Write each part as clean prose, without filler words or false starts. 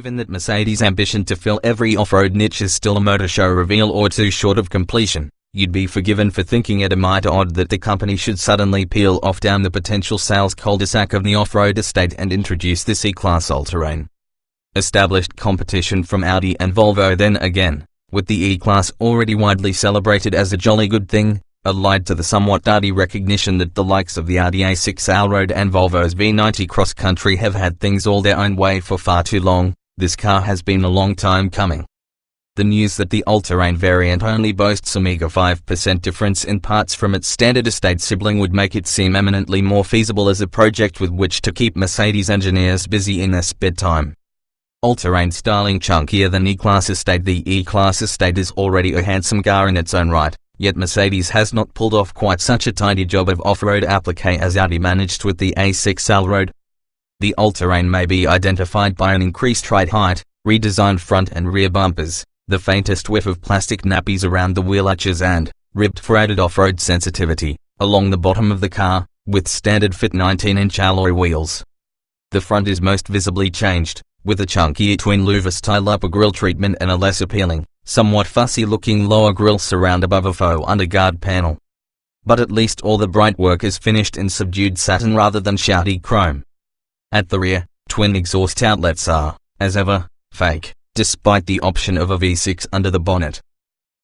Given that Mercedes' ambition to fill every off-road niche is still a motor show reveal or two short of completion, you'd be forgiven for thinking it a mite odd that the company should suddenly peel off down the potential sales cul-de-sac of the off-road estate and introduce this E-Class all-terrain. Established competition from Audi and Volvo then again, with the E-Class already widely celebrated as a jolly good thing, allied to the somewhat tardy recognition that the likes of the Audi A6 Allroad and Volvo's V90 Cross Country have had things all their own way for far too long. This car has been a long time coming. The news that the all-terrain variant only boasts a meager 5% difference in parts from its standard estate sibling would make it seem eminently more feasible as a project with which to keep Mercedes engineers busy in their spare time. All-terrain styling chunkier than E-Class estate. The E-Class estate is already a handsome car in its own right, yet Mercedes has not pulled off quite such a tidy job of off-road applique as Audi managed with the A6 Allroad. The all-terrain may be identified by an increased ride height, redesigned front and rear bumpers, the faintest whiff of plastic nappies around the wheel arches and, ribbed for added off-road sensitivity, along the bottom of the car, with standard fit 19-inch alloy wheels. The front is most visibly changed, with a chunkier twin-louver-style upper grille treatment and a less appealing, somewhat fussy-looking lower grille surround above a faux underguard panel. But at least all the bright work is finished in subdued satin rather than shouty chrome. At the rear, twin exhaust outlets are, as ever, fake, despite the option of a V6 under the bonnet.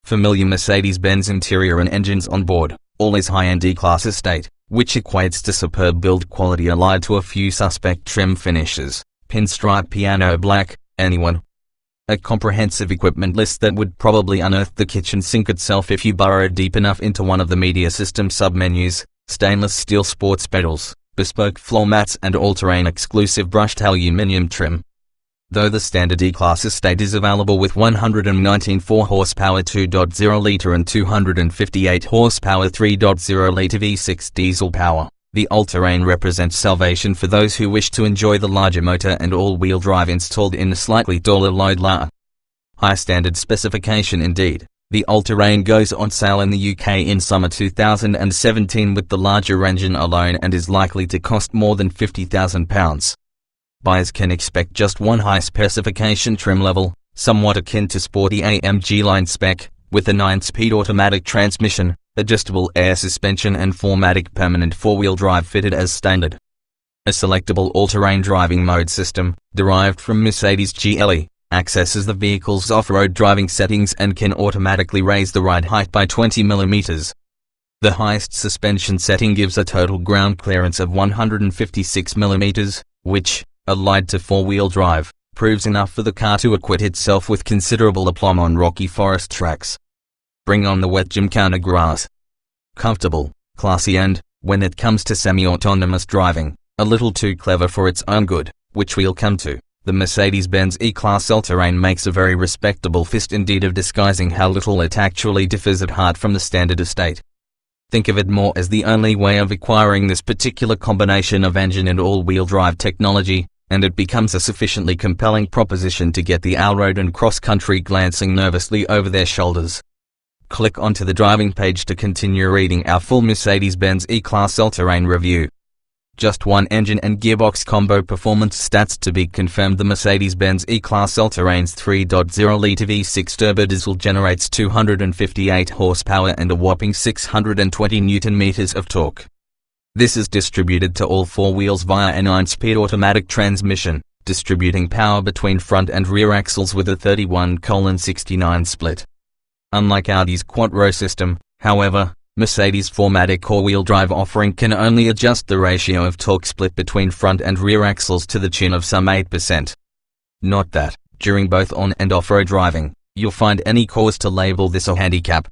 Familiar Mercedes-Benz interior and engines on board, all is high-end E-Class estate, which equates to superb build quality allied to a few suspect trim finishes, pinstripe piano black, anyone. A comprehensive equipment list that would probably unearth the kitchen sink itself if you burrowed deep enough into one of the media system submenus, stainless steel sports pedals, bespoke floor mats and all-terrain exclusive brushed aluminium trim. Though the standard E-Class estate is available with 119 4-horsepower 2.0-litre and 258 horsepower 3.0-litre V6 diesel power, the all-terrain represents salvation for those who wish to enjoy the larger motor and all-wheel drive installed in a slightly taller load. High standard specification indeed. The all-terrain goes on sale in the UK in summer 2017 with the larger engine alone and is likely to cost more than £50,000. Buyers can expect just one high-specification trim level, somewhat akin to sporty AMG line spec, with a 9-speed automatic transmission, adjustable air suspension and 4MATIC permanent four-wheel drive fitted as standard. A selectable all-terrain driving mode system, derived from Mercedes GLE, accesses the vehicle's off-road driving settings and can automatically raise the ride height by 20 mm. The highest suspension setting gives a total ground clearance of 156 mm, which, allied to four-wheel drive, proves enough for the car to acquit itself with considerable aplomb on rocky forest tracks. Bring on the wet gymkhana grass. Comfortable, classy and, when it comes to semi-autonomous driving, a little too clever for its own good, which we'll come to. The Mercedes-Benz E-Class all-terrain makes a very respectable fist indeed of disguising how little it actually differs at heart from the standard estate. Think of it more as the only way of acquiring this particular combination of engine and all-wheel drive technology, and it becomes a sufficiently compelling proposition to get the Allroad and cross-country glancing nervously over their shoulders. Click onto the driving page to continue reading our full Mercedes-Benz E-Class all-terrain review. Just one engine and gearbox combo performance stats to be confirmed. The Mercedes-Benz E-Class all-terrain's 3.0-litre V6 turbodiesel generates 258 horsepower and a whopping 620 Nm of torque. This is distributed to all four wheels via a 9-speed automatic transmission, distributing power between front and rear axles with a 31:69 split. Unlike Audi's Quattro system, however, Mercedes' 4MATIC all-wheel drive offering can only adjust the ratio of torque split between front and rear axles to the tune of some 8%. Not that, during both on- and off-road driving, you'll find any cause to label this a handicap.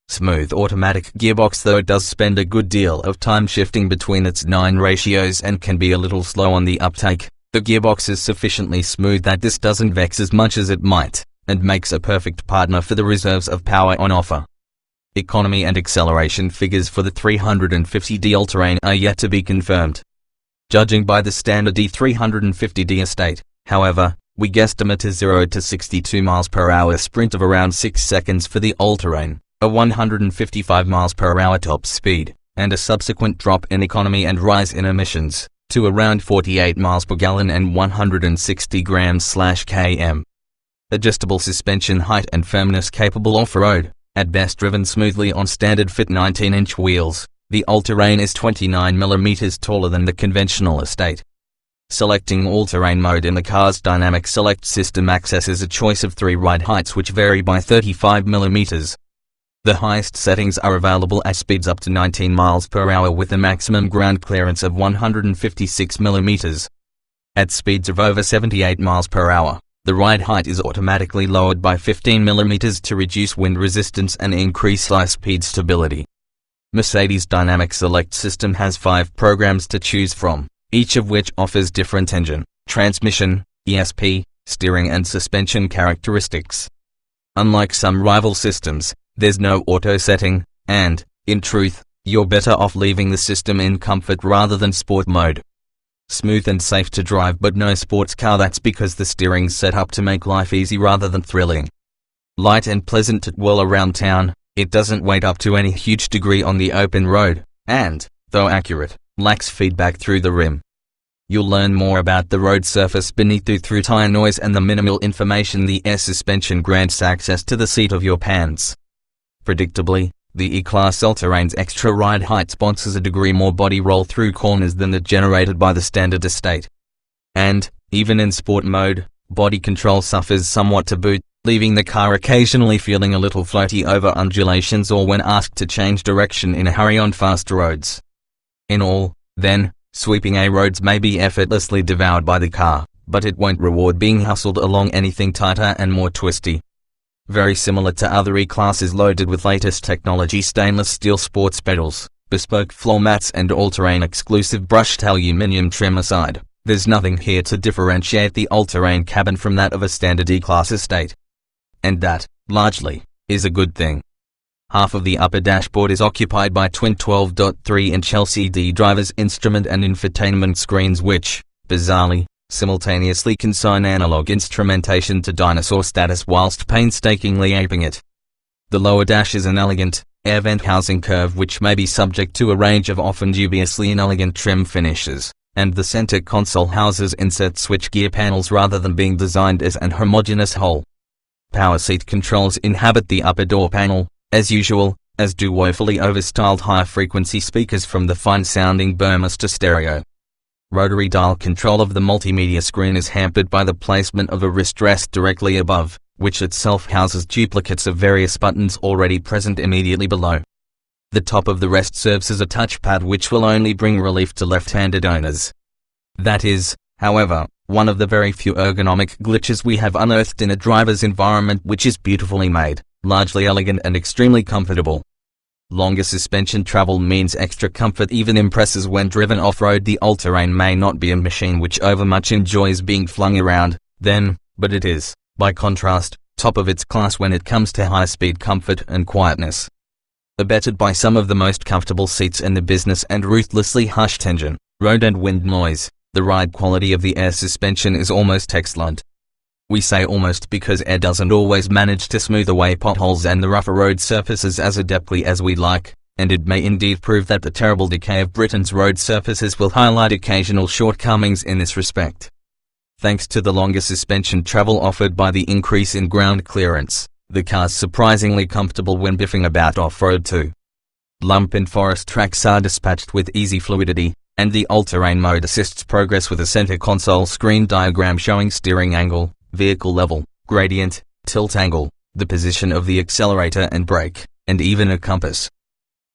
Smooth automatic gearbox though does spend a good deal of time shifting between its 9 ratios and can be a little slow on the uptake. The gearbox is sufficiently smooth that this doesn't vex as much as it might, and makes a perfect partner for the reserves of power on offer. Economy and acceleration figures for the 350D all-terrain are yet to be confirmed. Judging by the standard E350D estate, however, we guesstimate a 0 to 62 mph sprint of around 6 seconds for the all-terrain, a 155 mph top speed, and a subsequent drop in economy and rise in emissions, to around 48 miles per gallon and 160 grams/km. Adjustable suspension height and firmness capable off-road, at best driven smoothly on standard fit 19-inch wheels. The all-terrain is 29 mm taller than the conventional estate. Selecting all-terrain mode in the car's dynamic select system accesses a choice of 3 ride heights which vary by 35 mm. The highest settings are available at speeds up to 19 miles per hour with a maximum ground clearance of 156 mm. At speeds of over 78 miles per hour, the ride height is automatically lowered by 15 mm to reduce wind resistance and increase high-speed stability. Mercedes' Dynamic Select system has 5 programs to choose from, each of which offers different engine, transmission, ESP, steering and suspension characteristics. Unlike some rival systems, there's no auto setting, and, in truth, you're better off leaving the system in comfort rather than sport mode. Smooth and safe to drive but no sports car, that's because the steering's set up to make life easy rather than thrilling. Light and pleasant to whirl around town, it doesn't weight up to any huge degree on the open road, and, though accurate, lacks feedback through the rim. You'll learn more about the road surface beneath you through tire noise and the minimal information the air suspension grants access to the seat of your pants. Predictably, the E-Class all-terrain's extra ride height sponsors a degree more body roll through corners than that generated by the standard estate. And, even in sport mode, body control suffers somewhat to boot, leaving the car occasionally feeling a little floaty over undulations or when asked to change direction in a hurry on fast roads. In all, then, sweeping A roads may be effortlessly devoured by the car, but it won't reward being hustled along anything tighter and more twisty. Very similar to other E-Classes loaded with latest technology, stainless steel sports pedals, bespoke floor mats and all-terrain exclusive brushed aluminium trim aside, there's nothing here to differentiate the all-terrain cabin from that of a standard E-Class estate. And that, largely, is a good thing. Half of the upper dashboard is occupied by twin 12.3-inch LCD drivers instrument and infotainment screens which, bizarrely, simultaneously consign analog instrumentation to dinosaur status whilst painstakingly aping it. The lower dash is an elegant, air vent housing curve which may be subject to a range of often dubiously inelegant trim finishes, and the center console houses insert switchgear panels rather than being designed as an homogeneous whole. Power seat controls inhabit the upper door panel, as usual, as do woefully overstyled high-frequency speakers from the fine-sounding Burmester stereo. Rotary dial control of the multimedia screen is hampered by the placement of a wrist rest directly above, which itself houses duplicates of various buttons already present immediately below. The top of the rest serves as a touchpad which will only bring relief to left-handed owners. That is, however, one of the very few ergonomic glitches we have unearthed in a driver's environment, which is beautifully made, largely elegant and extremely comfortable. Longer suspension travel means extra comfort even impresses when driven off-road. The all-terrain may not be a machine which overmuch enjoys being flung around, then, but it is, by contrast, top of its class when it comes to high-speed comfort and quietness. Abetted by some of the most comfortable seats in the business and ruthlessly hushed engine, road and wind noise, the ride quality of the air suspension is almost excellent. We say almost because air doesn't always manage to smooth away potholes and the rougher road surfaces as adeptly as we'd like, and it may indeed prove that the terrible decay of Britain's road surfaces will highlight occasional shortcomings in this respect. Thanks to the longer suspension travel offered by the increase in ground clearance, the car's surprisingly comfortable when biffing about off-road too. Lump and forest tracks are dispatched with easy fluidity, and the all-terrain mode assists progress with a center console screen diagram showing steering angle, vehicle level, gradient, tilt angle, the position of the accelerator and brake, and even a compass.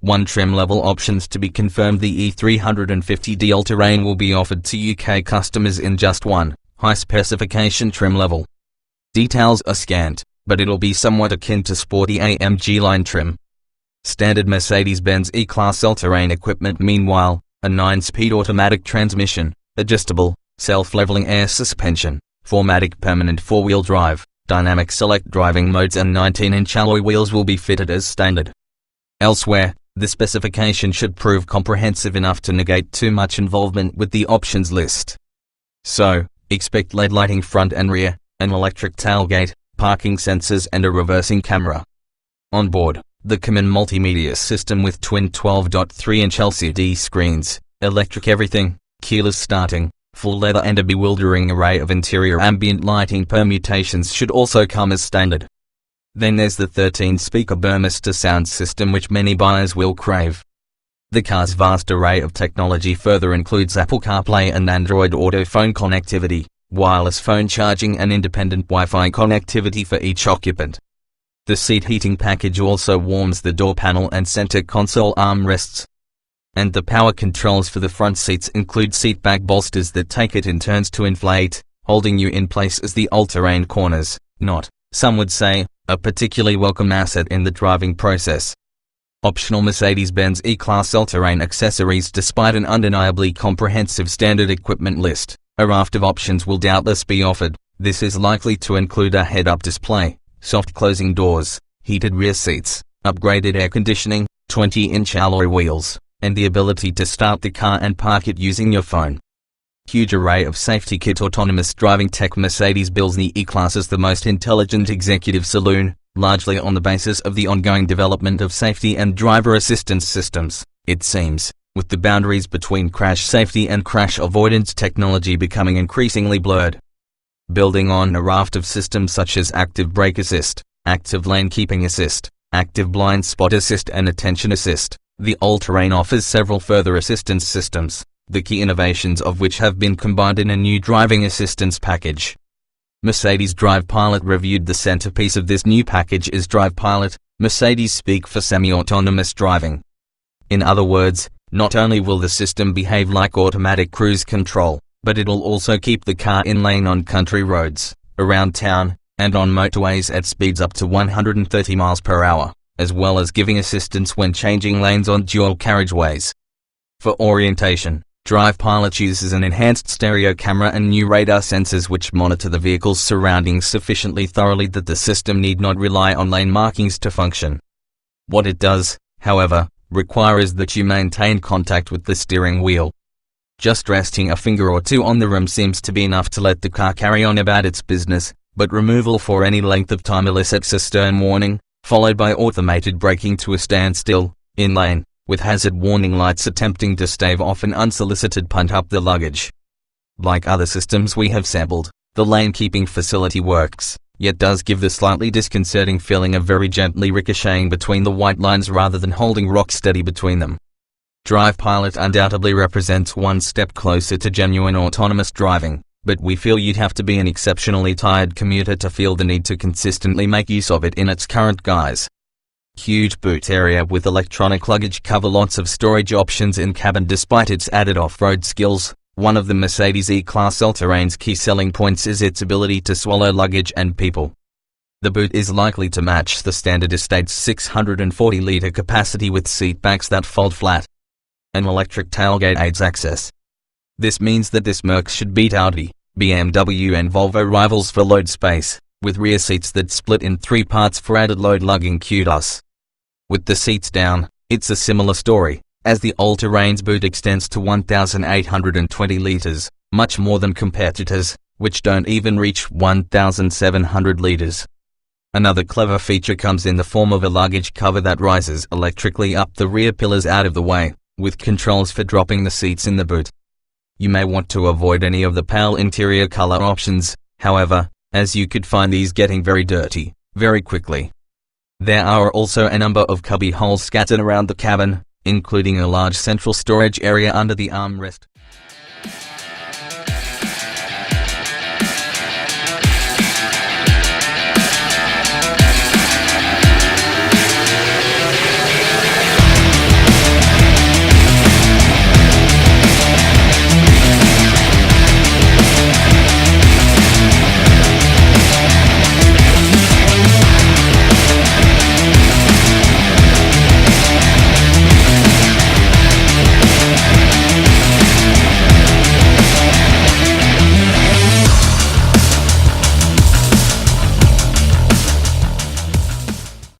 One trim level options to be confirmed. The E350D all-terrain will be offered to UK customers in just one, high-specification trim level. Details are scant, but it'll be somewhat akin to sporty AMG line trim. Standard Mercedes-Benz E-Class all-terrain equipment meanwhile, a 9-speed automatic transmission, adjustable, self-leveling air suspension, 4MATIC permanent 4-wheel drive, dynamic select driving modes and 19-inch alloy wheels will be fitted as standard. Elsewhere, the specification should prove comprehensive enough to negate too much involvement with the options list. So, expect LED lighting front and rear, an electric tailgate, parking sensors and a reversing camera. On board, the common multimedia system with twin 12.3-inch LCD screens, electric everything, keyless starting, full leather and a bewildering array of interior ambient lighting permutations should also come as standard. Then there's the 13-speaker Burmester sound system which many buyers will crave. The car's vast array of technology further includes Apple CarPlay and Android Auto phone connectivity, wireless phone charging and independent Wi-Fi connectivity for each occupant. The seat heating package also warms the door panel and center console armrests. And the power controls for the front seats include seat back bolsters that take it in turns to inflate, holding you in place as the all-terrain corners, not, some would say, a particularly welcome asset in the driving process. Optional Mercedes-Benz E-Class all-terrain accessories. Despite an undeniably comprehensive standard equipment list, a raft of options will doubtless be offered. This is likely to include a head-up display, soft closing doors, heated rear seats, upgraded air conditioning, 20-inch alloy wheels, and the ability to start the car and park it using your phone. Huge array of safety kit. Autonomous driving tech. Mercedes builds the E-Class as the most intelligent executive saloon, largely on the basis of the ongoing development of safety and driver assistance systems, it seems, with the boundaries between crash safety and crash avoidance technology becoming increasingly blurred. Building on a raft of systems such as active brake assist, active lane keeping assist, active blind spot assist and attention assist, the all-terrain offers several further assistance systems, the key innovations of which have been combined in a new driving assistance package. Mercedes Drive Pilot reviewed. The centerpiece of this new package is Drive Pilot, Mercedes speak for semi-autonomous driving. In other words, not only will the system behave like automatic cruise control, but it'll also keep the car in lane on country roads, around town, and on motorways at speeds up to 130 miles per hour, as well as giving assistance when changing lanes on dual carriageways. For orientation, Drive Pilot uses an enhanced stereo camera and new radar sensors which monitor the vehicle's surroundings sufficiently thoroughly that the system need not rely on lane markings to function. What it does, however, requires that you maintain contact with the steering wheel. Just resting a finger or two on the rim seems to be enough to let the car carry on about its business, but removal for any length of time elicits a stern warning, followed by automated braking to a standstill, in lane, with hazard warning lights attempting to stave off an unsolicited punt up the luggage. Like other systems we have sampled, the lane keeping facility works, yet does give the slightly disconcerting feeling of very gently ricocheting between the white lines rather than holding rock steady between them. Drive Pilot undoubtedly represents one step closer to genuine autonomous driving, but we feel you'd have to be an exceptionally tired commuter to feel the need to consistently make use of it in its current guise. Huge boot area with electronic luggage cover. Lots of storage options in cabin. Despite its added off-road skills, one of the Mercedes E-Class all-terrain's key selling points is its ability to swallow luggage and people. The boot is likely to match the standard estate's 640-litre capacity with seat backs that fold flat. An electric tailgate aids access. This means that this Merc should beat Audi, BMW and Volvo rivals for load space, with rear seats that split in 3 parts for added load lugging. Kudos. With the seats down, it's a similar story, as the all-terrain's boot extends to 1,820 litres, much more than competitors, which don't even reach 1,700 litres. Another clever feature comes in the form of a luggage cover that rises electrically up the rear pillars out of the way, with controls for dropping the seats in the boot. You may want to avoid any of the pale interior color options, however, as you could find these getting very dirty, very quickly. There are also a number of cubby holes scattered around the cabin, including a large central storage area under the armrest.